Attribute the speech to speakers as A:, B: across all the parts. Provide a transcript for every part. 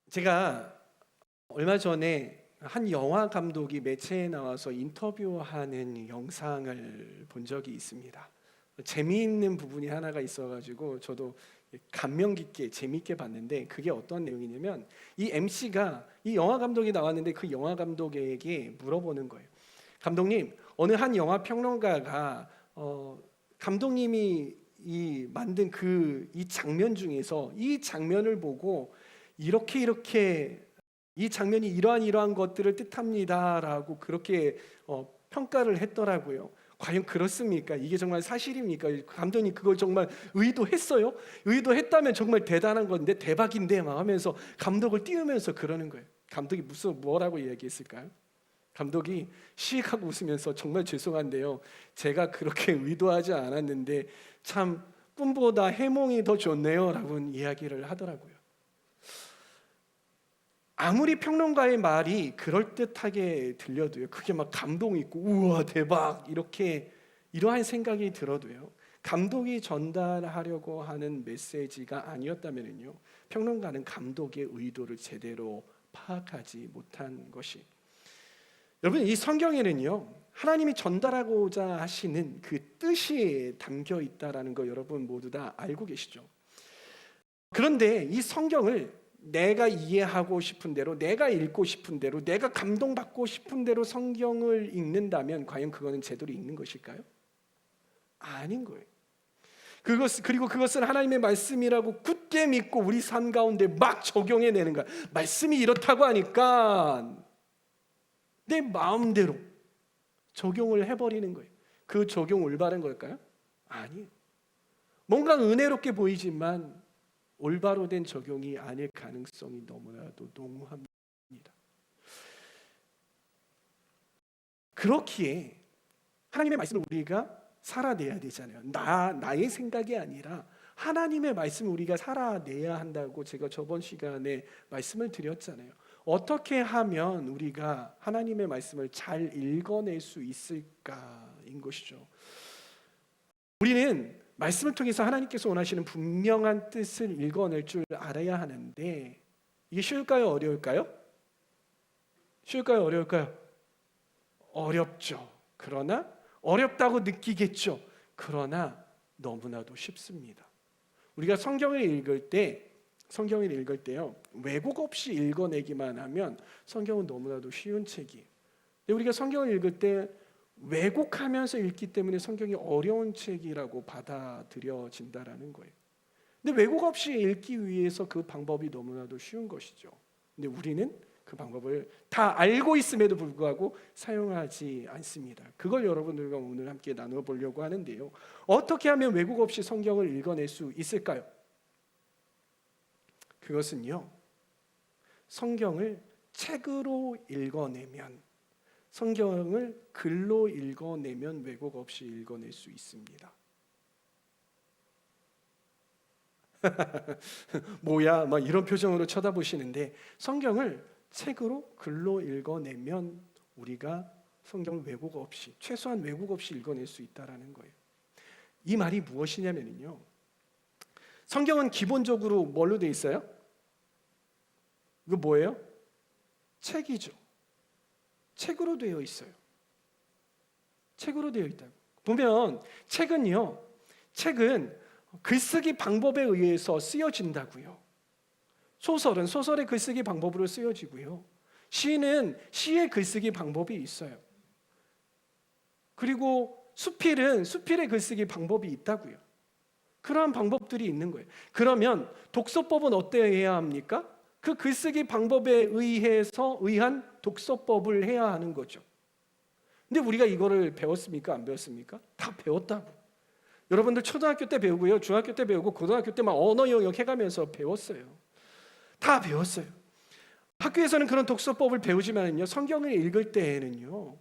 A: 제가 얼마 전에 한 영화 감독이 매체에 나와서 인터뷰하는 영상을 본 적이 있습니다. 재미있는 부분이 하나가 있어가지고 저도 감명 깊게 재미있게 봤는데, 그게 어떤 내용이냐면 이 MC가 이 영화 감독이 나왔는데 그 영화 감독에게 물어보는 거예요. 감독님, 어느 한 영화 평론가가 감독님이 만든 이 장면 중에서 이 장면을 보고 이렇게 이 장면이 이러한 것들을 뜻합니다라고 그렇게 평가를 했더라고요. 과연 그렇습니까? 이게 정말 사실입니까? 감독님 그걸 정말 의도했어요? 의도했다면 정말 대단한 건데, 대박인데 막 하면서 감독을 띄우면서 그러는 거예요. 감독이 뭐라고 이야기했을까요? 감독이 시익하고 웃으면서 정말 죄송한데요, 제가 그렇게 의도하지 않았는데 참 꿈보다 해몽이 더 좋네요 라고 이야기를 하더라고요. 아무리 평론가의 말이 그럴듯하게 들려도요, 그게 막 감동 있고 우와 대박 이러한 생각이 들어도요, 감독이 전달하려고 하는 메시지가 아니었다면요, 평론가는 감독의 의도를 제대로 파악하지 못한 것이. 여러분, 이 성경에는요, 하나님이 전달하고자 하시는 그 뜻이 담겨 있다라는 거 여러분 모두 다 알고 계시죠? 그런데 이 성경을 내가 이해하고 싶은 대로, 내가 읽고 싶은 대로, 내가 감동받고 싶은 대로 성경을 읽는다면 과연 그거는 제대로 읽는 것일까요? 아닌 거예요. 그리고 그것을 하나님의 말씀이라고 굳게 믿고 우리 삶 가운데 막 적용해내는 거야. 말씀이 이렇다고 하니까 내 마음대로 적용을 해버리는 거예요. 그 적용 올바른 걸까요? 아니에요. 뭔가 은혜롭게 보이지만 올바로 된 적용이 아닐 가능성이 너무나도 농후합니다. 그렇기에 하나님의 말씀을 우리가 살아내야 되잖아요. 나의 생각이 아니라 하나님의 말씀을 우리가 살아내야 한다고 제가 저번 시간에 말씀을 드렸잖아요. 어떻게 하면 우리가 하나님의 말씀을 잘 읽어낼 수 있을까인 것이죠. 우리는 말씀을 통해서 하나님께서 원하시는 분명한 뜻을 읽어낼 줄 알아야 하는데, 이게 쉬울까요? 어려울까요? 쉬울까요? 어려울까요? 어렵죠. 그러나 어렵다고 느끼겠죠. 그러나 너무나도 쉽습니다. 우리가 성경을 읽을 때요, 왜곡 없이 읽어내기만 하면 성경은 너무나도 쉬운 책이에요. 근데 우리가 성경을 읽을 때 왜곡하면서 읽기 때문에 성경이 어려운 책이라고 받아들여진다라는 거예요. 근데 왜곡 없이 읽기 위해서 그 방법이 너무나도 쉬운 것이죠. 근데 우리는 그 방법을 다 알고 있음에도 불구하고 사용하지 않습니다. 그걸 여러분들과 오늘 함께 나눠보려고 하는데요, 어떻게 하면 왜곡 없이 성경을 읽어낼 수 있을까요? 그것은요, 성경을 책으로 읽어내면, 성경을 글로 읽어내면 왜곡 없이 읽어낼 수 있습니다. 뭐야? 막 이런 표정으로 쳐다보시는데, 성경을 책으로 글로 읽어내면 우리가 성경을 왜곡 없이, 최소한 왜곡 없이 읽어낼 수 있다라는 거예요. 이 말이 무엇이냐면요, 성경은 기본적으로 뭘로 되어 있어요? 이거 뭐예요? 책이죠. 책으로 되어 있어요. 책으로 되어 있다고. 보면 책은 글쓰기 방법에 의해서 쓰여진다고요. 소설은 소설의 글쓰기 방법으로 쓰여지고요. 시는 시의 글쓰기 방법이 있어요. 그리고 수필은 수필의 글쓰기 방법이 있다고요. 그러한 방법들이 있는 거예요. 그러면 독서법은 어때야 합니까? 그 글쓰기 방법에 의한 독서법을 해야 하는 거죠. 근데 우리가 이거를 배웠습니까? 안 배웠습니까? 다 배웠다고. 여러분들 초등학교 때 배우고요, 중학교 때 배우고, 고등학교 때 막 언어 영역 해가면서 배웠어요. 다 배웠어요. 학교에서는 그런 독서법을 배우지만요, 성경을 읽을 때에는요,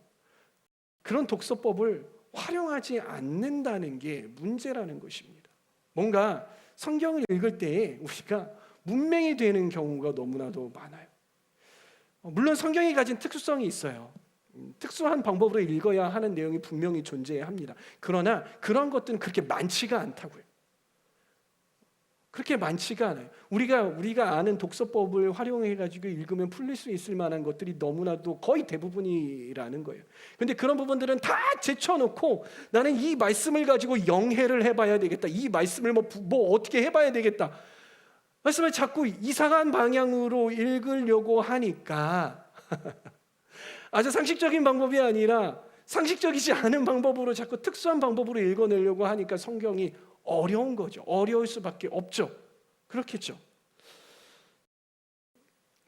A: 그런 독서법을 활용하지 않는다는 게 문제라는 것입니다. 뭔가 성경을 읽을 때에 우리가 문맹이 되는 경우가 너무나도 많아요. 물론 성경이 가진 특수성이 있어요. 특수한 방법으로 읽어야 하는 내용이 분명히 존재합니다. 그러나 그런 것들은 그렇게 많지가 않다고요. 그렇게 많지가 않아요. 우리가 아는 독서법을 활용해 가지고 읽으면 풀릴 수 있을 만한 것들이 너무나도 거의 대부분이라는 거예요. 근데 그런 부분들은 다 제쳐놓고 나는 이 말씀을 가지고 영해를 해봐야 되겠다. 이 말씀을 뭐 어떻게 해봐야 되겠다. 말씀을 자꾸 이상한 방향으로 읽으려고 하니까 아주 상식적인 방법이 아니라 상식적이지 않은 방법으로 자꾸 특수한 방법으로 읽어내려고 하니까 성경이 어려운 거죠. 어려울 수밖에 없죠. 그렇겠죠.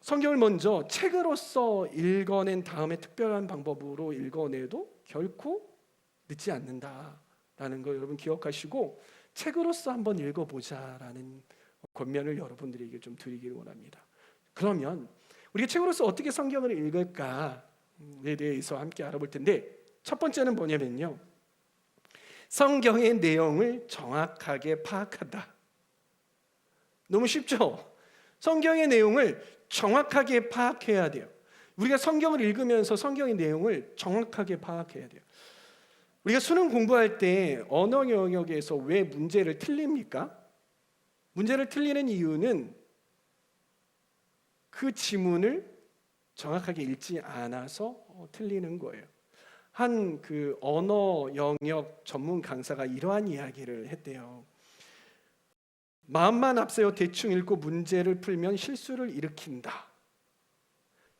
A: 성경을 먼저 책으로서 읽어낸 다음에 특별한 방법으로 읽어내도 결코 늦지 않는다라는 거 여러분 기억하시고 책으로서 한번 읽어보자라는 권면을 여러분들에게 좀 드리기를 원합니다. 그러면 우리가 책으로서 어떻게 성경을 읽을까에 대해서 함께 알아볼 텐데 첫 번째는 뭐냐면요. 성경의 내용을 정확하게 파악한다. 너무 쉽죠? 성경의 내용을 정확하게 파악해야 돼요. 우리가 성경을 읽으면서 성경의 내용을 정확하게 파악해야 돼요. 우리가 수능 공부할 때 언어 영역에서 왜 문제를 틀립니까? 문제를 틀리는 이유는 그 지문을 정확하게 읽지 않아서 틀리는 거예요. 한 그 언어 영역 전문 강사가 이러한 이야기를 했대요. 마음만 앞세워 대충 읽고 문제를 풀면 실수를 일으킨다.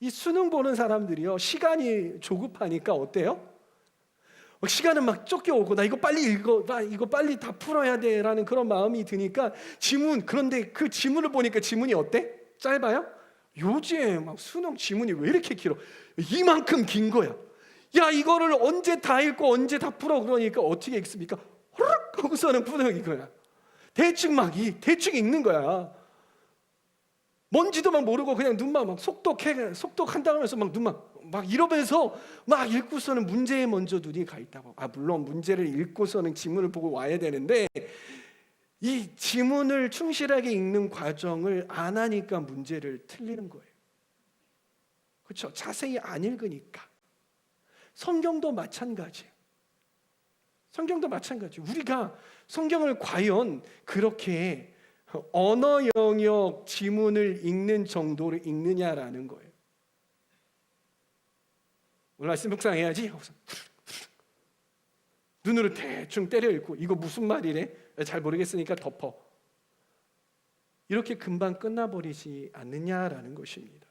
A: 이 수능 보는 사람들이요, 시간이 조급하니까 어때요? 시간은 막 쫓겨오고 나 이거 빨리 읽어, 나 이거 빨리 다 풀어야 돼라는 그런 마음이 드니까 그런데 그 지문을 보니까 지문이 어때? 짧아요? 요즘 막 수능 지문이 왜 이렇게 길어? 이만큼 긴 거야. 야, 이거를 언제 다 읽고 언제 다 풀어? 그러니까 어떻게 읽습니까? 호락 하고서는 푸는 이거야. 대충 읽는 거야. 뭔지도 막 모르고 그냥 눈만 막 속독한다고 하면서 막 눈만 막 이러면서 막 읽고서는 문제에 먼저 눈이 가 있다고. 물론 문제를 읽고서는 지문을 보고 와야 되는데 이 지문을 충실하게 읽는 과정을 안 하니까 문제를 틀리는 거예요. 그렇죠? 자세히 안 읽으니까. 성경도 마찬가지예요. 우리가 성경을 과연 그렇게 언어 영역 지문을 읽는 정도로 읽느냐라는 거예요. 오늘 말씀 묵상해야지. 눈으로 대충 때려 읽고 이거 무슨 말이래? 잘 모르겠으니까 덮어. 이렇게 금방 끝나버리지 않느냐라는 것입니다.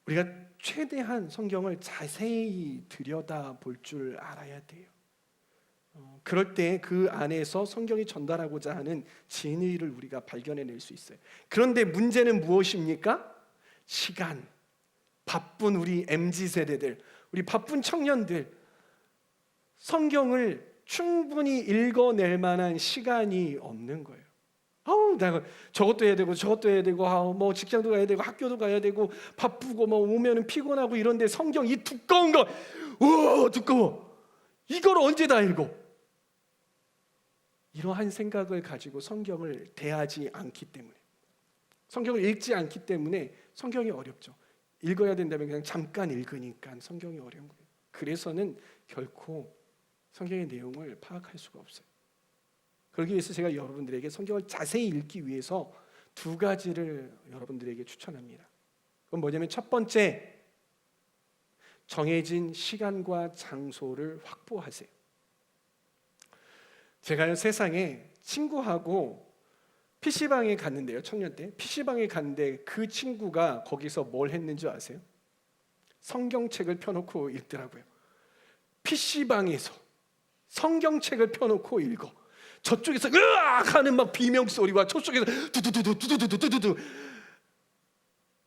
A: 우리가 최대한 성경을 자세히 들여다볼 줄 알아야 돼요. 그럴 때 그 안에서 성경이 전달하고자 하는 진의를 우리가 발견해낼 수 있어요. 그런데 문제는 무엇입니까? 시간. 바쁜 우리 MZ세대들, 우리 바쁜 청년들, 성경을 충분히 읽어낼 만한 시간이 없는 거예요. 내가 저것도 해야 되고 뭐 직장도 가야 되고 학교도 가야 되고 바쁘고 뭐 오면은 피곤하고 이런데 성경 이 두꺼운 거, 우와 두꺼워. 이걸 언제 다 읽어? 이러한 생각을 가지고 성경을 대하지 않기 때문에, 성경을 읽지 않기 때문에 성경이 어렵죠. 읽어야 된다면 그냥 잠깐 읽으니까 성경이 어려운 거예요. 그래서는 결코 성경의 내용을 파악할 수가 없어요. 그러기 위해서 제가 여러분들에게 성경을 자세히 읽기 위해서 두 가지를 여러분들에게 추천합니다. 그건 뭐냐면 첫 번째, 정해진 시간과 장소를 확보하세요. 제가요 세상에 친구하고 PC방에 갔는데요, 청년 때 PC방에 갔는데 그 친구가 거기서 뭘 했는지 아세요? 성경책을 펴놓고 읽더라고요. PC방에서 성경책을 펴놓고 읽어. 저쪽에서 으악 하는 막 비명 소리와 저쪽에서 두두두두두두두두두.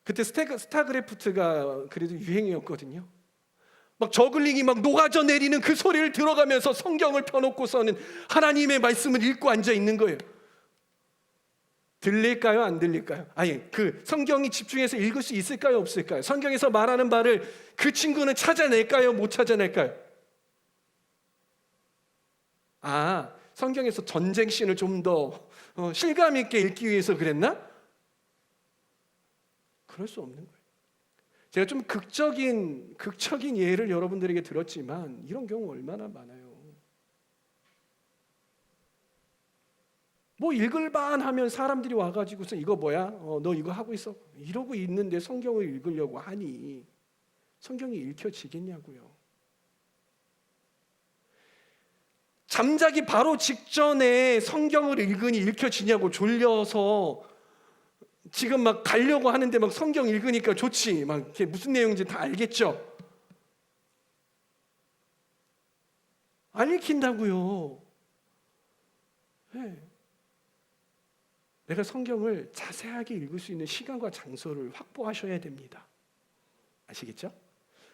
A: 그때 스타크래프트가 그래도 유행이었거든요. 막 저글링이 막 녹아져 내리는 그 소리를 들어가면서 성경을 펴놓고서는 하나님의 말씀을 읽고 앉아 있는 거예요. 들릴까요? 안 들릴까요? 그 성경이 집중해서 읽을 수 있을까요? 없을까요? 성경에서 말하는 바를 그 친구는 찾아낼까요? 못 찾아낼까요? 성경에서 전쟁 씬을 좀 더 실감 있게 읽기 위해서 그랬나? 그럴 수 없는 거예요. 제가 좀 극적인 예를 여러분들에게 들었지만 이런 경우 얼마나 많아요. 뭐 읽을만 하면 사람들이 와가지고서 이거 뭐야? 너 이거 하고 있어? 이러고 있는데 성경을 읽으려고 하니 성경이 읽혀지겠냐고요. 잠자기 바로 직전에 성경을 읽으니 읽혀지냐고. 졸려서 지금 막 가려고 하는데 막 성경 읽으니까 좋지. 막 이게 무슨 내용인지 다 알겠죠? 안 읽힌다고요. 네. 내가 성경을 자세하게 읽을 수 있는 시간과 장소를 확보하셔야 됩니다. 아시겠죠?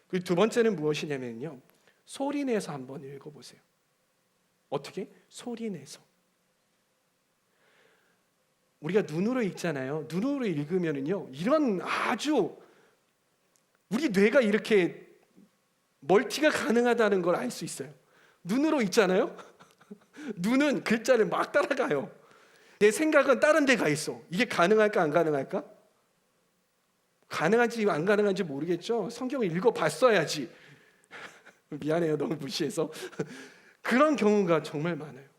A: 그리고 두 번째는 무엇이냐면요, 소리 내서 한번 읽어보세요. 어떻게? 소리 내서. 우리가 눈으로 읽잖아요. 눈으로 읽으면은요, 이런 아주 우리 뇌가 이렇게 멀티가 가능하다는 걸 알 수 있어요. 눈으로 읽잖아요. 눈은 글자를 막 따라가요. 내 생각은 다른 데 가 있어. 이게 가능할까 안 가능할까? 가능한지 안 가능한지 모르겠죠. 성경을 읽어봤어야지. 미안해요, 너무 무시해서. 그런 경우가 정말 많아요.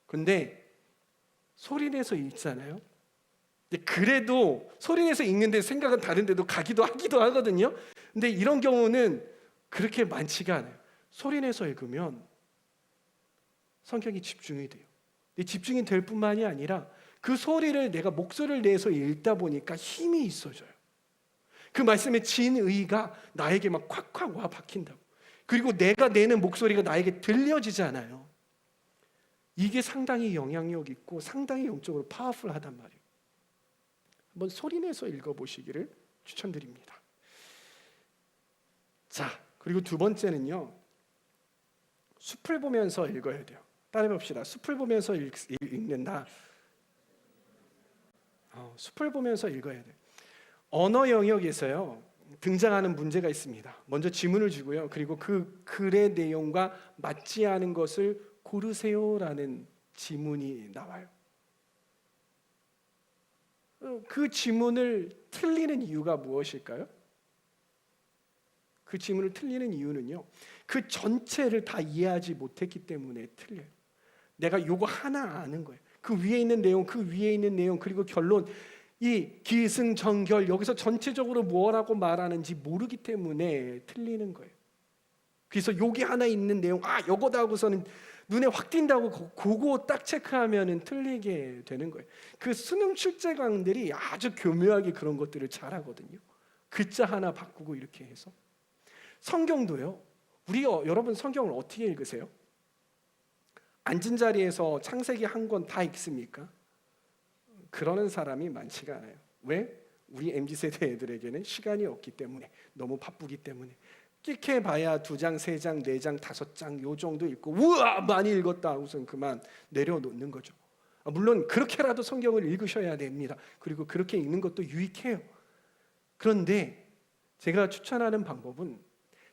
A: 근데 소리내서 읽잖아요. 그래도 소리내서 읽는데 생각은 다른데도 가기도 하기도 하거든요. 근데 이런 경우는 그렇게 많지가 않아요. 소리내서 읽으면 성경이 집중이 돼요. 집중이 될 뿐만이 아니라 그 소리를 내가 목소리를 내서 읽다 보니까 힘이 있어져요. 그 말씀의 진의가 나에게 막 콱콱 와 박힌다고. 그리고 내가 내는 목소리가 나에게 들려지잖아요. 이게 상당히 영향력 있고 상당히 영적으로 파워풀하단 말이에요. 한번 소리내서 읽어보시기를 추천드립니다. 자, 그리고 두 번째는요, 숲을 보면서 읽어야 돼요. 따라해봅시다. 숲을 보면서 읽는다. 숲을 보면서 읽어야 돼요. 언어 영역에서요, 등장하는 문제가 있습니다. 먼저 지문을 주고요, 그리고 그 글의 내용과 맞지 않은 것을 고르세요라는 지문이 나와요. 그 지문을 틀리는 이유가 무엇일까요? 그 지문을 틀리는 이유는요, 그 전체를 다 이해하지 못했기 때문에 틀려요. 내가 요거 하나 아는 거예요. 그 위에 있는 내용, 그 위에 있는 내용, 그리고 결론, 이 기승전결, 여기서 전체적으로 뭐라고 말하는지 모르기 때문에 틀리는 거예요. 그래서 여기 하나 있는 내용, 요거다 하고서는 눈에 확 띈다고 그거 딱 체크하면은 틀리게 되는 거예요. 그 수능 출제강들이 아주 교묘하게 그런 것들을 잘하거든요. 글자 하나 바꾸고 이렇게 해서. 성경도요. 여러분 성경을 어떻게 읽으세요? 앉은 자리에서 창세기 한 권 다 읽습니까? 그러는 사람이 많지가 않아요. 왜? 우리 MZ세대 애들에게는 시간이 없기 때문에, 너무 바쁘기 때문에. 끽해 봐야 2장, 3장, 4장, 5장 요 정도 읽고 우와 많이 읽었다 하고선 그만 내려놓는 거죠. 물론 그렇게라도 성경을 읽으셔야 됩니다. 그리고 그렇게 읽는 것도 유익해요. 그런데 제가 추천하는 방법은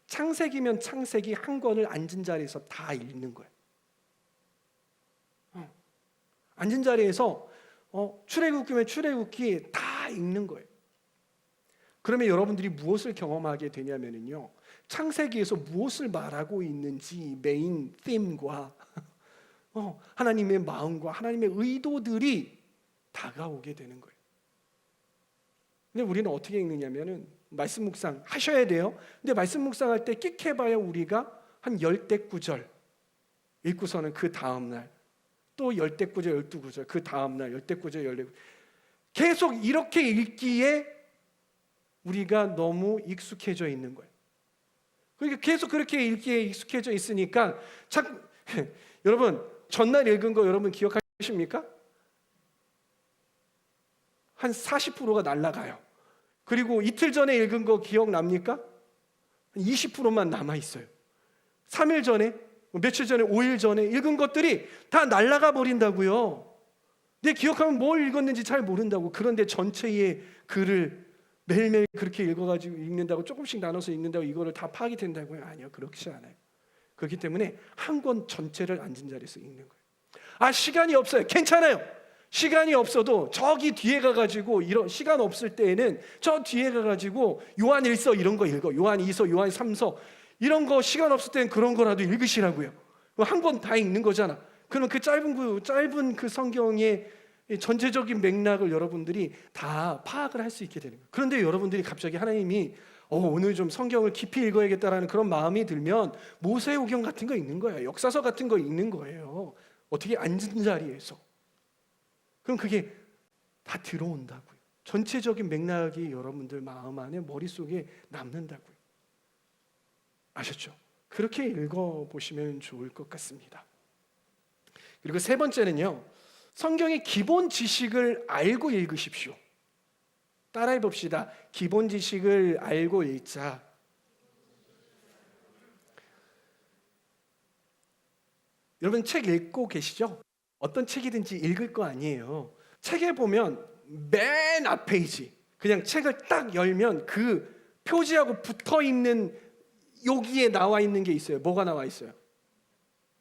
A: 창세기면 창세기 한 권을 앉은 자리에서 다 읽는 거예요. 앉은 자리에서 출애굽기면 출애굽기 다 읽는 거예요. 그러면 여러분들이 무엇을 경험하게 되냐면요, 창세기에서 무엇을 말하고 있는지 메인 팀과 하나님의 마음과 하나님의 의도들이 다가오게 되는 거예요. 근데 우리는 어떻게 읽느냐면은 말씀 묵상 하셔야 돼요. 근데 말씀 묵상할 때 끽해봐야 우리가 한 10대 구절 읽고서는 그 다음날 또 10대 구절, 12구절, 그 다음날 10대 구절, 14구절 계속 이렇게 읽기에 우리가 너무 익숙해져 있는 거예요. 그러니까 계속 그렇게 읽기에 익숙해져 있으니까 여러분 전날 읽은 거 여러분 기억하십니까? 한 40%가 날아가요. 그리고 이틀 전에 읽은 거 기억납니까? 한 20%만 남아있어요. 3일 전에, 며칠 전에, 5일 전에 읽은 것들이 다 날아가 버린다고요. 내 기억하면 뭘 읽었는지 잘 모른다고. 그런데 전체의 글을 매일매일 그렇게 읽어가지고 읽는다고, 조금씩 나눠서 읽는다고 이거를 다 파악이 된다고요? 아니요, 그렇지 않아요. 그렇기 때문에 한 권 전체를 앉은 자리에서 읽는 거예요. 시간이 없어요. 괜찮아요. 시간이 없어도 저기 뒤에 가가지고, 이런 시간 없을 때에는 저 뒤에 가가지고 요한 1서 이런 거 읽어, 요한 2서, 요한 3서 이런 거 시간 없을 때는 그런 거라도 읽으시라고요. 한 권 다 읽는 거잖아. 그러면 그 짧은 그 성경의 이 전체적인 맥락을 여러분들이 다 파악을 할 수 있게 되는 거예요. 그런데 여러분들이 갑자기 하나님이 오늘 좀 성경을 깊이 읽어야겠다라는 그런 마음이 들면 모세오경 같은 거 읽는 거예요. 역사서 같은 거 읽는 거예요. 어떻게 앉은 자리에서. 그럼 그게 다 들어온다고요. 전체적인 맥락이 여러분들 마음 안에 머릿속에 남는다고요. 아셨죠? 그렇게 읽어보시면 좋을 것 같습니다. 그리고 세 번째는요, 성경의 기본 지식을 알고 읽으십시오. 따라해 봅시다. 기본 지식을 알고 읽자. 여러분 책 읽고 계시죠? 어떤 책이든지 읽을 거 아니에요. 책에 보면 맨 앞페이지, 그냥 책을 딱 열면 그 표지하고 붙어 있는 여기에 나와 있는 게 있어요. 뭐가 나와 있어요?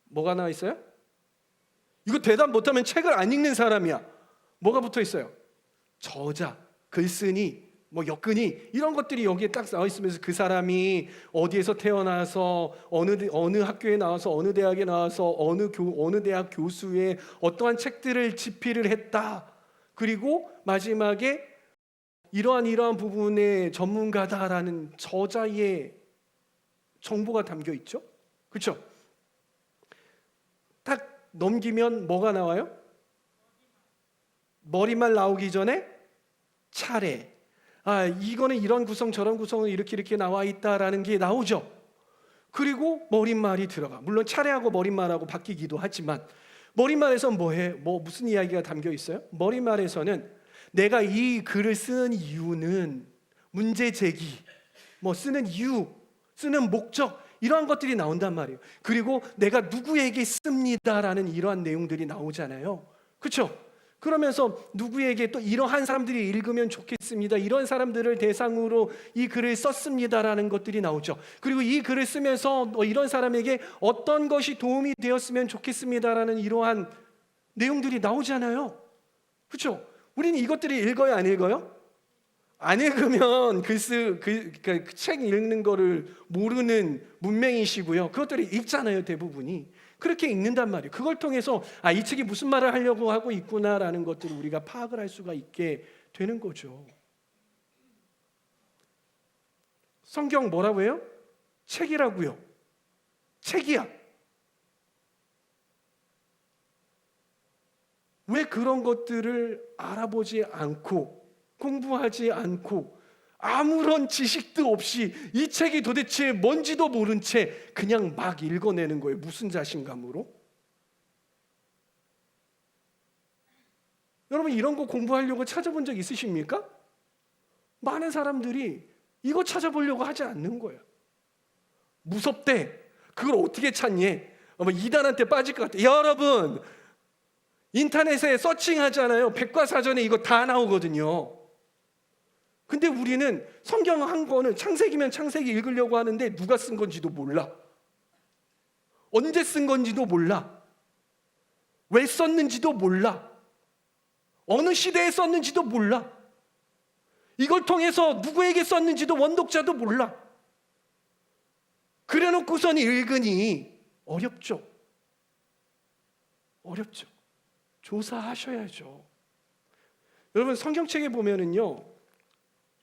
A: 뭐가 나와 있어요? 이거 대답 못하면 책을 안 읽는 사람이야. 뭐가 붙어 있어요? 저자, 글쓴이, 뭐 역근이, 이런 것들이 여기에 딱 나와 있으면서 그 사람이 어디에서 태어나서 어느 학교에 나와서 어느 대학에 나와서 어느 대학 교수의 어떠한 책들을 집필을 했다. 그리고 마지막에 이러한 부분의 전문가다라는 저자의 정보가 담겨 있죠. 그렇죠? 딱 넘기면 뭐가 나와요? 머리말 나오기 전에 차례. 이거는 이런 구성 저런 구성은 이렇게 나와 있다라는 게 나오죠. 그리고 머릿말이 들어가. 물론 차례하고 머릿말하고 바뀌기도 하지만 머릿말에서는 무슨 이야기가 담겨 있어요? 머릿말에서는 내가 이 글을 쓰는 이유는 문제 제기, 쓰는 이유, 쓰는 목적, 이러한 것들이 나온단 말이에요. 그리고 내가 누구에게 씁니다라는 이러한 내용들이 나오잖아요. 그렇죠? 그러면서 누구에게 또 이러한 사람들이 읽으면 좋겠습니다, 이런 사람들을 대상으로 이 글을 썼습니다라는 것들이 나오죠. 그리고 이 글을 쓰면서 이런 사람에게 어떤 것이 도움이 되었으면 좋겠습니다라는 이러한 내용들이 나오잖아요. 그렇죠? 우리는 이것들을 읽어요, 안 읽어요? 안 읽으면 그 책 읽는 거를 모르는 문맹이시고요. 그것들을 읽잖아요, 대부분이. 그렇게 읽는단 말이에요. 그걸 통해서 이 책이 무슨 말을 하려고 하고 있구나라는 것들을 우리가 파악을 할 수가 있게 되는 거죠. 성경 뭐라고 해요? 책이라고요. 책이야. 왜 그런 것들을 알아보지 않고 공부하지 않고 아무런 지식도 없이 이 책이 도대체 뭔지도 모른 채 그냥 막 읽어내는 거예요? 무슨 자신감으로? 여러분 이런 거 공부하려고 찾아본 적 있으십니까? 많은 사람들이 이거 찾아보려고 하지 않는 거예요. 무섭대. 그걸 어떻게 찾니? 이단한테 빠질 것 같아. 여러분 인터넷에 서칭하잖아요. 백과사전에 이거 다 나오거든요. 근데 우리는 성경 한 권을 창세기면 창세기 읽으려고 하는데 누가 쓴 건지도 몰라. 언제 쓴 건지도 몰라. 왜 썼는지도 몰라. 어느 시대에 썼는지도 몰라. 이걸 통해서 누구에게 썼는지도 원독자도 몰라. 그래놓고선 읽으니 어렵죠. 어렵죠. 조사하셔야죠. 여러분 성경책에 보면은요,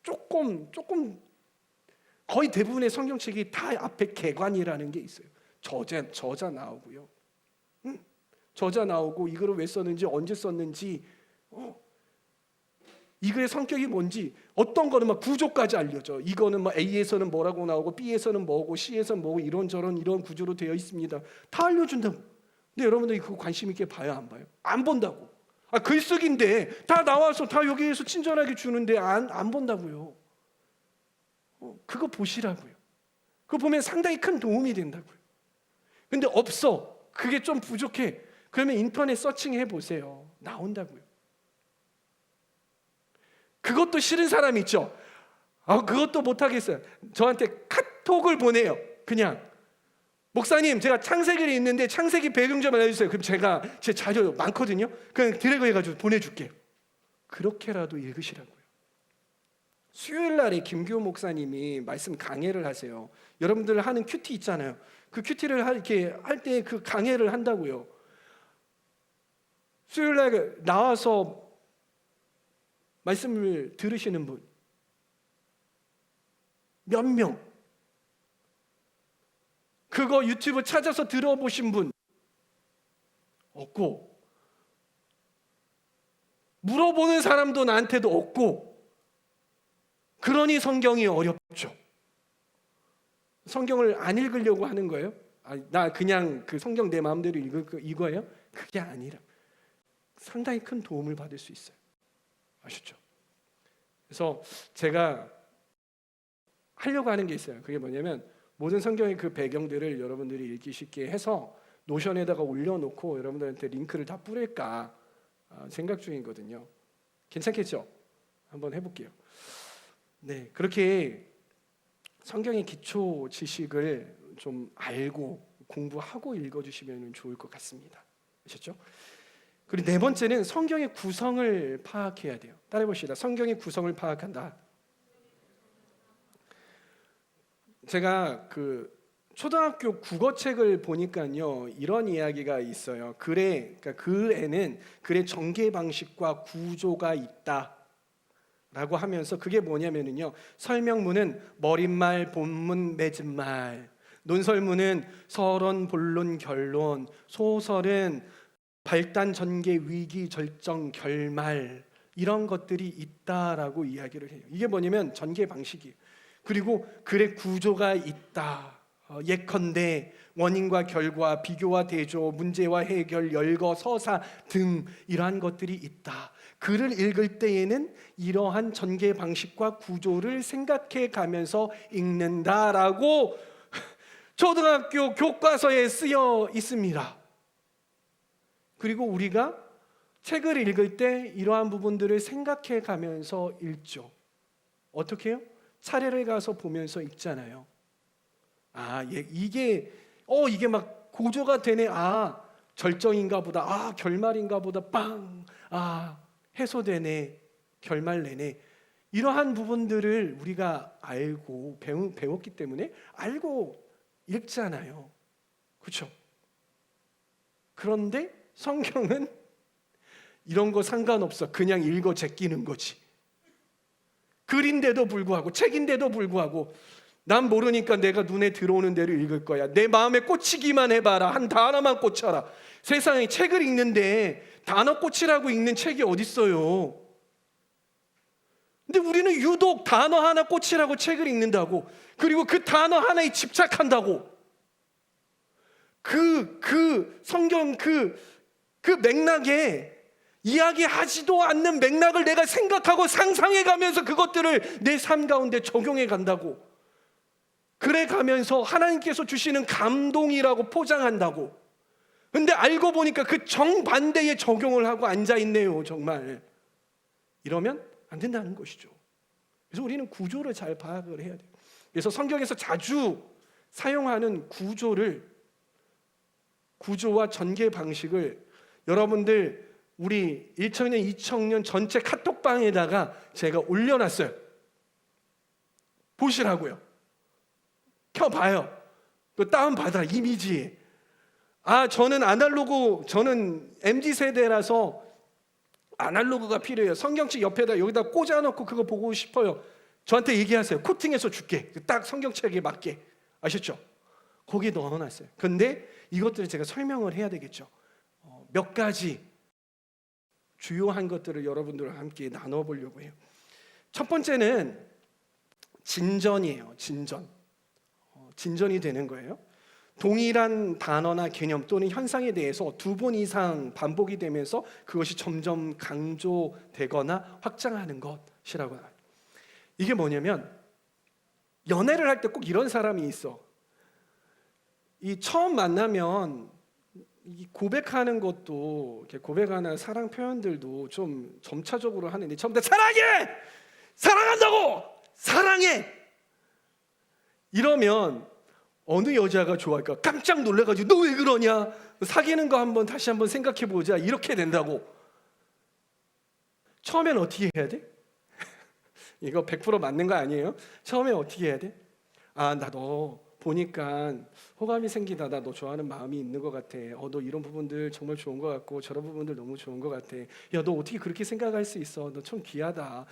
A: 조금 거의 대부분의 성경책이 다 앞에 개관이라는 게 있어요. 저자 나오고요. 저자 나오고 이 글을 왜 썼는지, 언제 썼는지, 이 글의 성격이 뭔지, 어떤 거는 막 구조까지 알려줘. 이거는 A에서는 뭐라고 나오고 B에서는 뭐고 C에서는 뭐고 이런 구조로 되어 있습니다. 다 알려준다고. 근데 여러분들이 그거 관심 있게 봐요, 안 봐요? 안 본다고. 글쓰기인데 다 나와서 다 여기에서 친절하게 주는데 안 본다고요. 그거 보시라고요. 그거 보면 상당히 큰 도움이 된다고요. 근데 없어. 그게 좀 부족해. 그러면 인터넷 서칭해 보세요. 나온다고요. 그것도 싫은 사람 있죠. 그것도 못하겠어요. 저한테 카톡을 보내요. 그냥 목사님 제가 창세기를 읽는데 창세기 배경 좀 알려주세요. 그럼 제가 제 자료 많거든요. 그냥 드래그 해가지고 보내줄게요. 그렇게라도 읽으시라고요. 수요일 날에 김규호 목사님이 말씀 강해를 하세요. 여러분들 하는 큐티 있잖아요. 그 큐티를 이렇게 할 때 그 강해를 한다고요. 수요일날 나와서 말씀을 들으시는 분 몇 명? 그거 유튜브 찾아서 들어보신 분 없고, 물어보는 사람도 나한테도 없고, 그러니 성경이 어렵죠. 성경을 안 읽으려고 하는 거예요? 나 그냥 그 성경 내 마음대로 이거예요? 그게 아니라 상당히 큰 도움을 받을 수 있어요. 아시죠? 그래서 제가 하려고 하는 게 있어요. 그게 뭐냐면 모든 성경의 그 배경들을 여러분들이 읽기 쉽게 해서 노션에다가 올려놓고 여러분들한테 링크를 다 뿌릴까 생각 중이거든요. 괜찮겠죠? 한번 해볼게요. 네, 그렇게 성경의 기초 지식을 좀 알고 공부하고 읽어주시면 좋을 것 같습니다. 아셨죠? 그리고 네 번째는 성경의 구성을 파악해야 돼요. 따라해봅시다. 성경의 구성을 파악한다. 제가 그 초등학교 국어책을 보니까요, 이런 이야기가 있어요. 그러니까 글에는 글의 전개 방식과 구조가 있다 라고 하면서, 그게 뭐냐면요, 설명문은 머릿말, 본문, 맺은말, 논설문은 서론, 본론, 결론, 소설은 발단, 전개, 위기, 절정, 결말, 이런 것들이 있다라고 이야기를 해요. 이게 뭐냐면 전개 방식이에요. 그리고 글의 구조가 있다. 예컨대 원인과 결과, 비교와 대조, 문제와 해결, 열거, 서사 등 이러한 것들이 있다. 글을 읽을 때에는 이러한 전개 방식과 구조를 생각해 가면서 읽는다라고 초등학교 교과서에 쓰여 있습니다. 그리고 우리가 책을 읽을 때 이러한 부분들을 생각해 가면서 읽죠. 어떻게 해요? 차례를 가서 보면서 읽잖아요. 이게 막 고조가 되네. 절정인가 보다. 결말인가 보다. 해소되네. 결말 내네. 이러한 부분들을 우리가 알고 배웠기 때문에 알고 읽잖아요. 그렇죠? 그런데 성경은 이런 거 상관없어. 그냥 읽어 제끼는 거지. 글인데도 불구하고, 책인데도 불구하고, 난 모르니까 내가 눈에 들어오는 대로 읽을 거야. 내 마음에 꽂히기만 해봐라. 한 단어만 꽂혀라. 세상에 책을 읽는데 단어 꽂히라고 읽는 책이 어딨어요. 근데 우리는 유독 단어 하나 꽂히라고 책을 읽는다고, 그리고 그 단어 하나에 집착한다고, 그 성경 그 맥락에 이야기하지도 않는 맥락을 내가 생각하고 상상해 가면서 그것들을 내 삶 가운데 적용해 간다고, 그래 가면서 하나님께서 주시는 감동이라고 포장한다고. 근데 알고 보니까 그 정반대의 적용을 하고 앉아 있네요. 정말 이러면 안 된다는 것이죠. 그래서 우리는 구조를 잘 파악을 해야 돼요. 그래서 성경에서 자주 사용하는 구조와 전개 방식을 여러분들 우리 1청년, 2청년 전체 카톡방에다가 제가 올려놨어요. 보시라고요. 켜봐요. 그 다운받아, 이미지에. 저는 MZ세대라서 아날로그가 필요해요. 성경책 옆에다 여기다 꽂아놓고 그거 보고 싶어요. 저한테 얘기하세요. 코팅해서 줄게. 딱 성경책에 맞게. 아셨죠? 거기에 넣어놨어요. 근데 이것들을 제가 설명을 해야 되겠죠. 몇 가지 주요한 것들을 여러분들과 함께 나눠보려고 해요. 첫 번째는 진전이에요. 진전이 되는 거예요. 동일한 단어나 개념 또는 현상에 대해서 2번 이상 반복이 되면서 그것이 점점 강조되거나 확장하는 것이라고 해요. 이게 뭐냐면, 연애를 할 때 꼭 이런 사람이 있어. 이 처음 만나면 이 고백하는 것도, 고백하는 사랑 표현들도 좀 점차적으로 하는데, 처음부터 사랑해! 사랑한다고! 사랑해! 이러면 어느 여자가 좋아할까? 깜짝 놀래가지고 너 왜 그러냐? 사귀는 거 다시 한번 생각해보자. 이렇게 된다고. 처음엔 어떻게 해야 돼? 이거 100% 맞는 거 아니에요? 처음에 어떻게 해야 돼? 나 너 보니까 호감이 생기다. 나 너 좋아하는 마음이 있는 것 같아. 너 이런 부분들 정말 좋은 것 같고 저런 부분들 너무 좋은 것 같아. 야, 너 어떻게 그렇게 생각할 수 있어? 너 참 귀하다.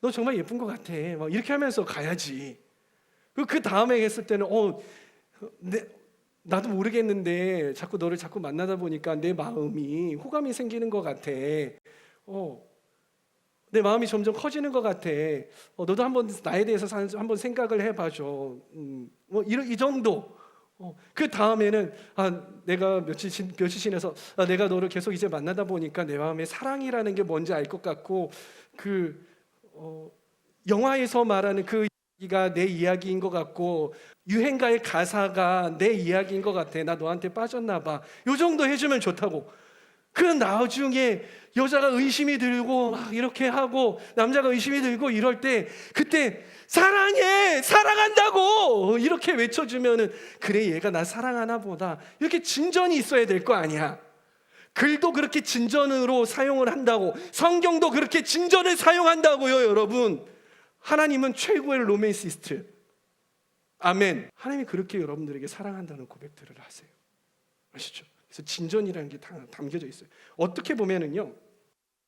A: 너 정말 예쁜 것 같아. 막 이렇게 하면서 가야지. 그 다음에 했을 때는 나도 모르겠는데 자꾸 너를 자꾸 만나다 보니까 내 마음이 호감이 생기는 것 같아. 내 마음이 점점 커지는 것 같아. 너도 한번 나에 대해서 한번 생각을 해봐줘. 이 정도. 그 다음에는 내가 며칠 지나서 내가 너를 계속 이제 만나다 보니까 내 마음에 사랑이라는 게 뭔지 알 것 같고 영화에서 말하는 그 이야기가 내 이야기인 것 같고 유행가의 가사가 내 이야기인 것 같아. 나 너한테 빠졌나 봐. 요 정도 해주면 좋다고. 그 나중에 여자가 의심이 들고 막 이렇게 하고 남자가 의심이 들고 이럴 때 그때 사랑해, 사랑한다고 이렇게 외쳐주면은 그래, 얘가 나 사랑하나 보다. 이렇게 진전이 있어야 될 거 아니야. 글도 그렇게 진전으로 사용을 한다고, 성경도 그렇게 진전을 사용한다고요. 여러분, 하나님은 최고의 로맨시스트. 아멘. 하나님이 그렇게 여러분들에게 사랑한다는 고백들을 하세요. 아시죠? 그래서 진전이라는 게 담겨져 있어요. 어떻게 보면은요,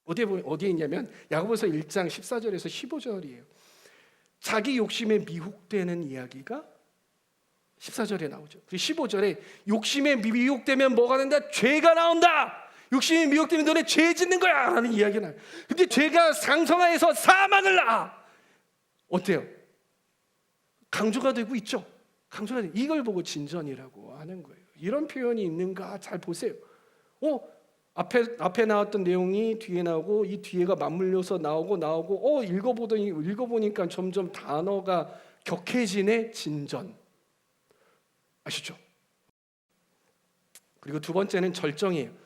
A: 어디에 있냐면 야고보서 1장 14절에서 15절이에요. 자기 욕심에 미혹되는 이야기가 14절에 나오죠. 15절에 욕심에 미혹되면 뭐가 된다? 죄가 나온다. 욕심에 미혹되면 너네 죄 짓는 거야 라는 이야기가 나요. 근데 죄가 상성하여서 사망을 낳아. 어때요? 강조가 되고 있죠. 강조가 되고, 이걸 보고 진전이라고 하는 거예요. 이런 표현이 있는가 잘 보세요. 앞에 나왔던 내용이 뒤에 나오고 이 뒤에가 맞물려서 나오고 읽어보니까 점점 단어가 격해지네. 진전. 아시죠? 그리고 두 번째는 절정이에요.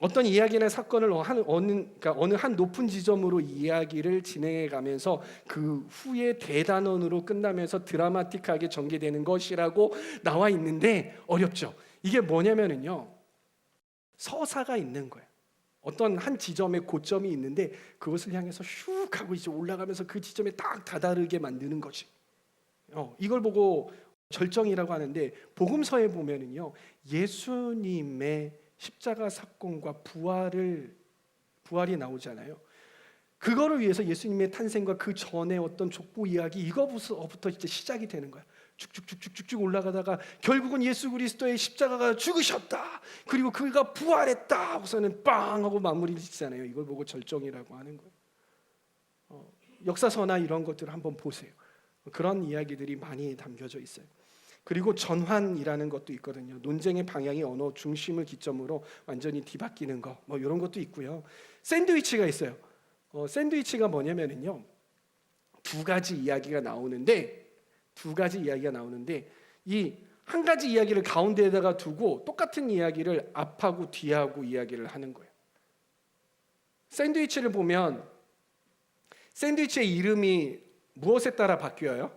A: 어떤 이야기나 사건을 어느 한 높은 지점으로 이야기를 진행해 가면서 그 후에 대단원으로 끝나면서 드라마틱하게 전개되는 것이라고 나와 있는데 어렵죠. 이게 뭐냐면은요, 서사가 있는 거예요. 어떤 한 지점에 고점이 있는데 그것을 향해서 슉 하고 이제 올라가면서 그 지점에 딱 다다르게 만드는 거지. 이걸 보고 절정이라고 하는데, 복음서에 보면은요, 예수님의 십자가 사건과 부활이 나오잖아요. 그거를 위해서 예수님의 탄생과 그 전에 어떤 족보 이야기, 이거부터 이제 시작이 되는 거야. 쭉쭉쭉쭉쭉 올라가다가 결국은 예수 그리스도의 십자가가 죽으셨다. 그리고 그가 부활했다. 하고서는 빵 하고 마무리를 짓잖아요. 이걸 보고 절정이라고 하는 거예요. 역사서나 이런 것들을 한번 보세요. 그런 이야기들이 많이 담겨져 있어요. 그리고 전환이라는 것도 있거든요. 논쟁의 방향이 언어 중심을 기점으로 완전히 뒤바뀌는 거, 이런 것도 있고요. 샌드위치가 있어요. 샌드위치가 뭐냐면은요, 두 가지 이야기가 나오는데 이 한 가지 이야기를 가운데에다가 두고 똑같은 이야기를 앞하고 뒤하고 이야기를 하는 거예요. 샌드위치를 보면 샌드위치의 이름이 무엇에 따라 바뀌어요?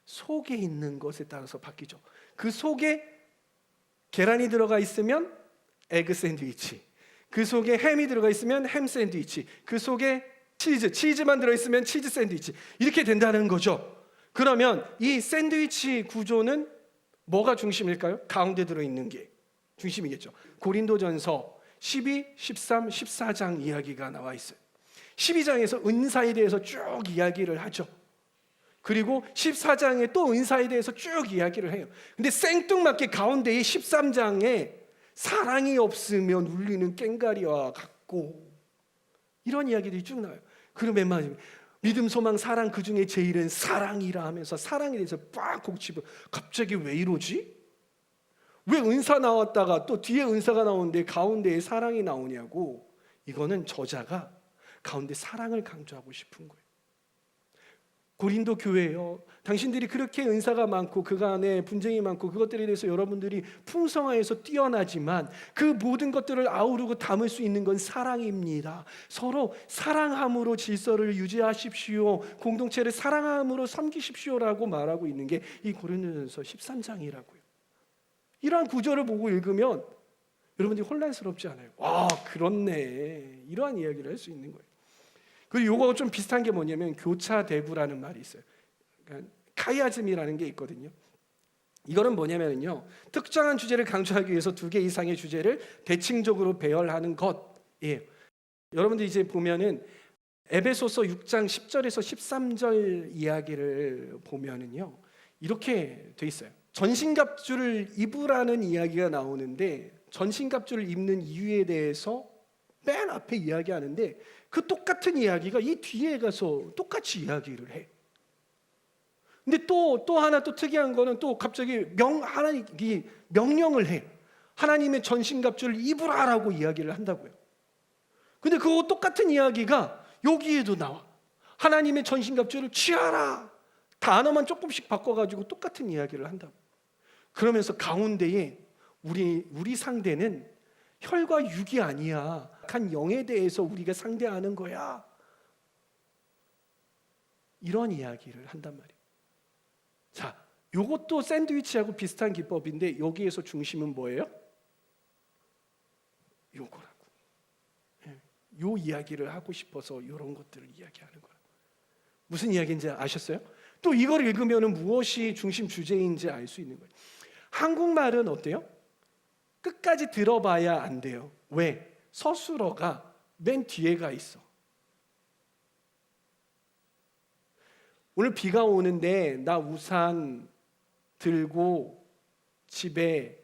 A: 속에 있는 것에 따라서 바뀌죠. 그 속에 계란이 들어가 있으면 에그 샌드위치, 그 속에 햄이 들어가 있으면 햄 샌드위치, 그 속에 치즈만 들어있으면 치즈 샌드위치, 이렇게 된다는 거죠. 그러면 이 샌드위치 구조는 뭐가 중심일까요? 가운데 들어있는 게 중심이겠죠. 고린도전서 12, 13, 14장 이야기가 나와 있어요. 12장에서 은사에 대해서 쭉 이야기를 하죠. 그리고 14장에 또 은사에 대해서 쭉 이야기를 해요. 근데 생뚱맞게 가운데에 13장에 사랑이 없으면 울리는 꽹과리와 같고, 이런 이야기들이 쭉 나와요. 그리고 맨 마지막에 믿음, 소망, 사랑, 그 중에 제일은 사랑이라 하면서 사랑에 대해서 빡 곡집어. 갑자기 왜 이러지? 왜 은사 나왔다가 또 뒤에 은사가 나오는데 가운데에 사랑이 나오냐고. 이거는 저자가 가운데 사랑을 강조하고 싶은 거예요. 고린도 교회요, 당신들이 그렇게 은사가 많고 그간에 분쟁이 많고 그것들에 대해서 여러분들이 풍성하여서 뛰어나지만 그 모든 것들을 아우르고 담을 수 있는 건 사랑입니다. 서로 사랑함으로 질서를 유지하십시오. 공동체를 사랑함으로 섬기십시오라고 말하고 있는 게 이 고린도전서 13장이라고요. 이러한 구절을 보고 읽으면 여러분들이 혼란스럽지 않아요? 그렇네. 이러한 이야기를 할 수 있는 거예요. 그리고 이거 좀 비슷한 게 뭐냐면 교차대구라는 말이 있어요. 그러니까 카이아즘이라는 게 있거든요. 이거는 뭐냐면요, 특정한 주제를 강조하기 위해서 두 개 이상의 주제를 대칭적으로 배열하는 것이에요. 여러분들 이제 보면은 에베소서 6장 10절에서 13절 이야기를 보면은요, 이렇게 돼 있어요. 전신갑주를 입으라는 이야기가 나오는데, 전신갑주를 입는 이유에 대해서 맨 앞에 이야기하는데, 그 똑같은 이야기가 이 뒤에 가서 똑같이 이야기를 해. 근데 또 하나 또 특이한 거는, 또 갑자기 하나님이 명령을 해. 하나님의 전신갑주를 입으라라고 이야기를 한다고요. 근데 그 똑같은 이야기가 여기에도 나와. 하나님의 전신갑주를 취하라. 단어만 조금씩 바꿔가지고 똑같은 이야기를 한다고. 그러면서 가운데에 우리 상대는 혈과 육이 아니야. 한 영에 대해서 우리가 상대하는 거야. 이런 이야기를 한단 말이에요. 자, 요것도 샌드위치하고 비슷한 기법인데, 여기에서 중심은 뭐예요? 요거라고. 요 이야기를 하고 싶어서 이런 것들을 이야기하는 거예요. 무슨 이야기인지 아셨어요? 또 이걸 읽으면 무엇이 중심 주제인지 알 수 있는 거예요. 한국말은 어때요? 끝까지 들어봐야 안 돼요. 왜? 서술어가 맨 뒤에가 있어. 오늘 비가 오는데 나 우산 들고 집에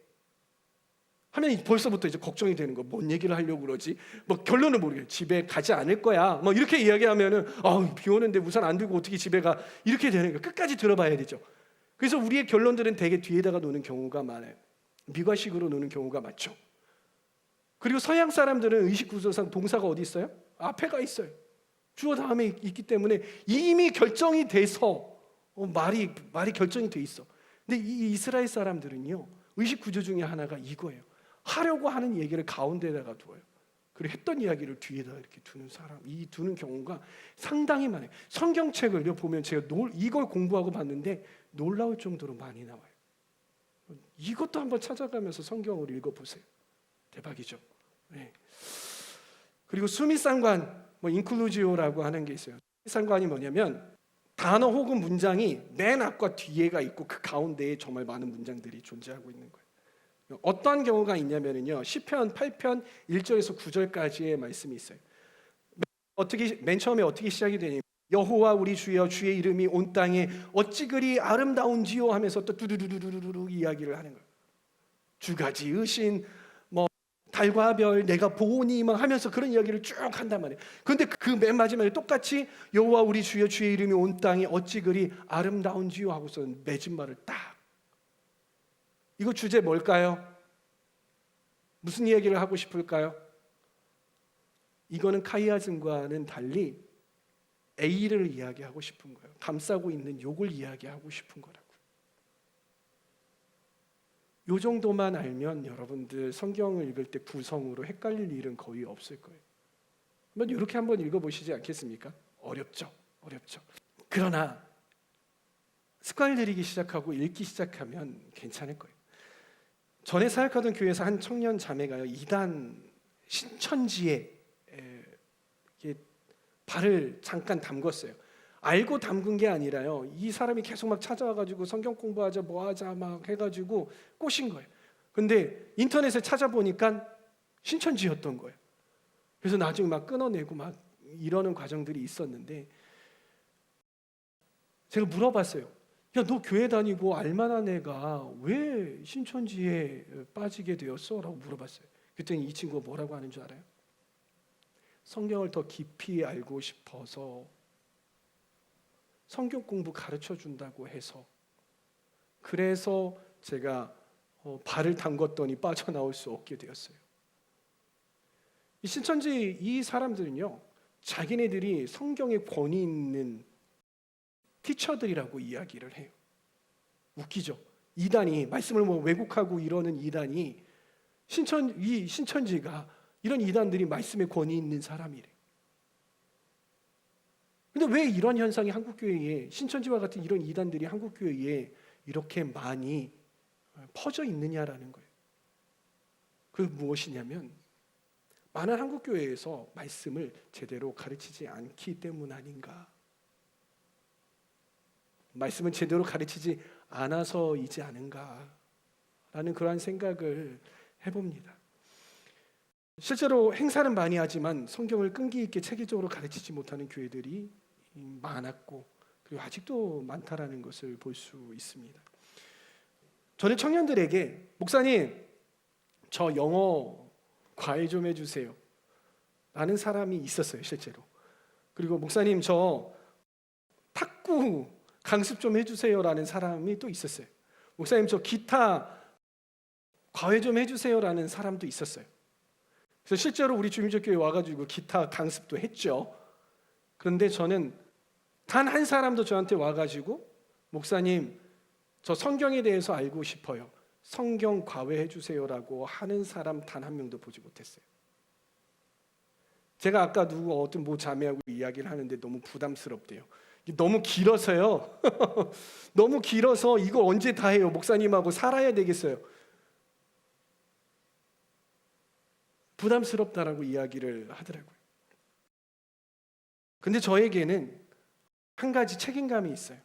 A: 하면 벌써부터 이제 걱정이 되는 거. 뭔 얘기를 하려고 그러지? 뭐 결론을 모르겠어요. 집에 가지 않을 거야. 뭐 이렇게 이야기하면은 비 오는데 우산 안 들고 어떻게 집에 가? 이렇게 되는 거예요. 끝까지 들어봐야 되죠. 그래서 우리의 결론들은 되게 뒤에다가 놓는 경우가 많아요. 미과식으로 놓는 경우가 많죠. 그리고 서양 사람들은 의식 구조상 동사가 어디 있어요? 앞에가 있어요. 주어 다음에 있기 때문에 이미 결정이 돼서 말이 결정이 돼 있어. 근데 이 이스라엘 사람들은요, 의식 구조 중에 하나가 이거예요. 하려고 하는 얘기를 가운데다가 두어요. 그리고 했던 이야기를 뒤에다 이렇게 두는 경우가 상당히 많아요. 성경책을 보면 제가 이걸 공부하고 봤는데 놀라울 정도로 많이 나와요. 이것도 한번 찾아가면서 성경을 읽어보세요. 대박이죠. 네. 그리고 수미상관, 인클루지오라고 하는 게 있어요. 수미상관이 뭐냐면 단어 혹은 문장이 맨 앞과 뒤에가 있고 그 가운데에 정말 많은 문장들이 존재하고 있는 거예요. 어떤 경우가 있냐면요, 시편 8편 1절에서 9절까지의 말씀이 있어요. 맨 처음에 어떻게 시작이 되냐면, 여호와 우리 주여, 주의 이름이 온 땅에 어찌 그리 아름다운지요 하면서 또 두두두두두두 이야기를 하는 거예요. 주가 지으신 달과 별 내가 보오니 막 하면서 그런 이야기를 쭉 한단 말이에요. 그런데 그 맨 마지막에 똑같이 여호와 우리 주여, 주의 이름이 온 땅에 어찌 그리 아름다운지요 하고서 맺은 말을 딱. 이거 주제 뭘까요? 무슨 이야기를 하고 싶을까요? 이거는 카이아즘과는 달리 A를 이야기하고 싶은 거예요. 감싸고 있는 욕을 이야기하고 싶은 거라고. 요 정도만 알면 여러분들 성경을 읽을 때 구성으로 헷갈릴 일은 거의 없을 거예요. 이렇게 한번 읽어보시지 않겠습니까? 어렵죠. 그러나 습관을 들이기 시작하고 읽기 시작하면 괜찮을 거예요. 전에 사역하던 교회에서 한 청년 자매가요, 이단 신천지에 발을 잠깐 담궜어요. 알고 담근 게 아니라요, 이 사람이 계속 막 찾아와가지고 성경 공부하자 뭐하자 막 해가지고 꼬신 거예요. 근데 인터넷에 찾아보니까 신천지였던 거예요. 그래서 나중에 막 끊어내고 막 이러는 과정들이 있었는데, 제가 물어봤어요. 야, 너 교회 다니고 알만한 애가 왜 신천지에 빠지게 되었어? 라고 물어봤어요. 그랬더니 이 친구가 뭐라고 하는 줄 알아요? 성경을 더 깊이 알고 싶어서 성경 공부 가르쳐 준다고 해서, 그래서 제가 발을 담궜더니 빠져나올 수 없게 되었어요. 이 신천지 이 사람들은요, 자기네들이 성경에 권위 있는 티처들이라고 이야기를 해요. 웃기죠? 이단이 말씀을 왜곡하고 이러는 이단이 신천지가 이런 이단들이 말씀에 권위 있는 사람이래. 근데 왜 이런 현상이 한국교회에, 신천지와 같은 이런 이단들이 한국교회에 이렇게 많이 퍼져 있느냐라는 거예요. 그 무엇이냐면, 많은 한국교회에서 말씀을 제대로 가르치지 않기 때문 아닌가. 말씀을 제대로 가르치지 않아서이지 않은가라는 그러한 생각을 해봅니다. 실제로 행사는 많이 하지만 성경을 끈기 있게 체계적으로 가르치지 못하는 교회들이 많았고 그리고 아직도 많다라는 것을 볼 수 있습니다. 저는 청년들에게 목사님 저 영어 과외 좀 해주세요 라는 사람이 있었어요 실제로. 그리고 목사님 저 탁구 강습 좀 해주세요 라는 사람이 또 있었어요. 목사님 저 기타 과외 좀 해주세요 라는 사람도 있었어요. 그래서 실제로 우리 주민족교회 와가지고 기타 강습도 했죠. 그런데 저는 단 한 사람도 저한테 와가지고 목사님 저 성경에 대해서 알고 싶어요, 성경 과외해 주세요라고 하는 사람 단 한 명도 보지 못했어요. 제가 아까 누구 어떤 모 자매하고 이야기를 하는데 너무 부담스럽대요. 너무 길어서요. 너무 길어서 이거 언제 다 해요? 목사님하고 살아야 되겠어요. 부담스럽다라고 이야기를 하더라고요. 근데 저에게는 한 가지 책임감이 있어요.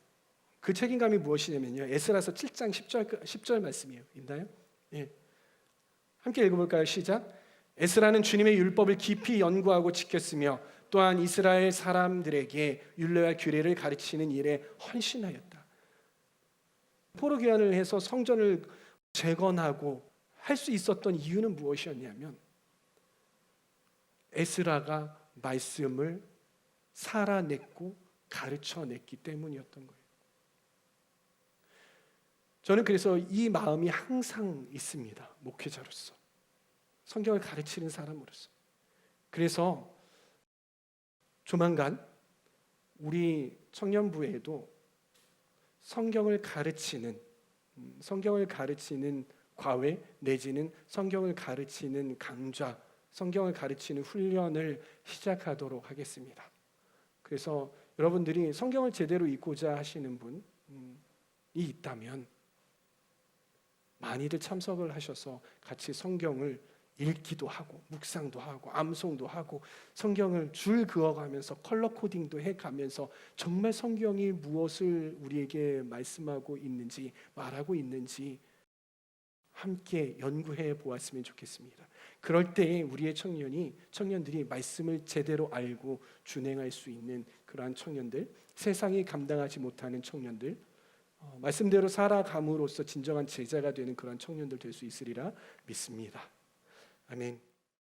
A: 그 책임감이 무엇이냐면요, 에스라서 7장 10절 말씀이에요. 있나요? 예. 함께 읽어볼까요? 시작. 에스라는 주님의 율법을 깊이 연구하고 지켰으며 또한 이스라엘 사람들에게 율례와 규례를 가르치는 일에 헌신하였다. 포로 귀환을 해서 성전을 재건하고 할 수 있었던 이유는 무엇이었냐면 에스라가 말씀을 살아냈고 가르쳐냈기 때문이었던 거예요. 저는 그래서 이 마음이 항상 있습니다. 목회자로서, 성경을 가르치는 사람으로서. 그래서 조만간 우리 청년부에도 성경을 가르치는 과외 내지는 성경을 가르치는 강좌, 성경을 가르치는 훈련을 시작하도록 하겠습니다. 그래서 여러분들이 성경을 제대로 읽고자 하시는 분이 있다면 많이들 참석을 하셔서 같이 성경을 읽기도 하고 묵상도 하고 암송도 하고 성경을 줄 그어가면서 컬러 코딩도 해가면서 정말 성경이 무엇을 우리에게 말씀하고 있는지 말하고 있는지 함께 연구해 보았으면 좋겠습니다. 그럴 때에 우리의 청년들이 말씀을 제대로 알고 준행할 수 있는 그러한 청년들, 세상이 감당하지 못하는 청년들, 말씀대로 살아감으로써 진정한 제자가 되는 그런 청년들 될 수 있으리라 믿습니다. 아멘.